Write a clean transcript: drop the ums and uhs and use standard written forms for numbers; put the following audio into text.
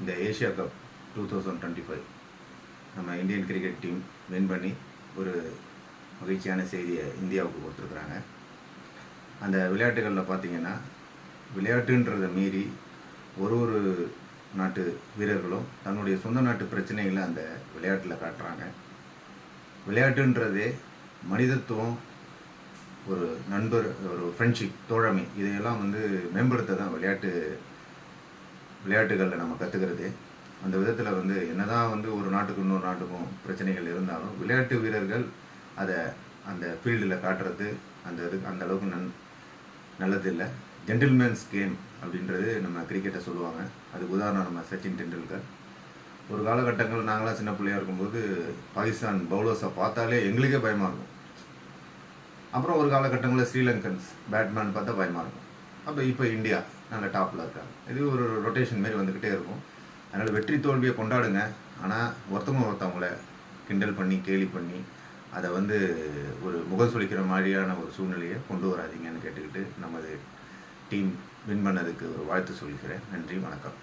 இந்த Asia cup 2025 நம்ம Indian cricket team win பண்ணி ஒரு மகிழ்ச்சியான செய்தியை இந்தியாவுக்கு கொடுத்துருக்குறாங்க. அந்த விளையாட்டுகளில் பார்த்திங்கன்னா, விளையாட்டுன்றதை மீறி ஒரு நாட்டு வீரர்களும் தன்னுடைய சொந்த நாட்டு பிரச்சனைகளை அந்த விளையாட்டில் காட்டுறாங்க. விளையாட்டுன்றதே மனிதத்துவம், ஒரு நண்பர், ஒரு ஃப்ரெண்ட்ஷிப், தோழமை, இதையெல்லாம் மேம்படுத்த தான் விளையாட்டுகளில் நம்ம கற்றுக்கிறது. அந்த விதத்தில் என்னதான் ஒரு நாட்டுக்கும் இன்னொரு நாட்டுக்கும் பிரச்சனைகள் இருந்தாலும் விளையாட்டு வீரர்கள் அதை அந்த ஃபீல்டில் காட்டுறது அந்த அளவுக்கு நல்லது இல்லை. ஜென்டில்மேன்ஸ் கேம் அப்படின்றது நம்ம கிரிக்கெட்டை சொல்லுவாங்க. அதுக்கு உதாரணம் நம்ம சச்சின் டெண்டுல்கர். ஒரு காலகட்டங்கள் நாங்களாம் சின்ன பிள்ளையாக இருக்கும்போது பாகிஸ்தான் பவுலர்ஸை பார்த்தாலே எங்களுக்கே பயமாக இருக்கும். அப்புறம் ஒரு காலகட்டங்களில் ஸ்ரீலங்கன்ஸ் பேட்மேன் பார்த்தா பயமாக இருக்கும். இப்போ இந்தியா நல்ல டாப்பில் இருக்காங்க. இது ஒரு ரொட்டேஷன் மாரி வந்துக்கிட்டே இருக்கும். அதனால் வெற்றி தோல்வியை கொண்டாடுங்க, ஆனால் ஒருத்தவங்கள கிண்டல் பண்ணி கேலி பண்ணி அதை ஒரு முகம் சுளிக்கிற மாதிரியான ஒரு சூழ்நிலையை கொண்டு வராதீங்கன்னு கேட்டுக்கிட்டு நமது டீம் வின் பண்ணதுக்கு ஒரு வாழ்த்து சொல்கிறேன். நன்றி, வணக்கம்.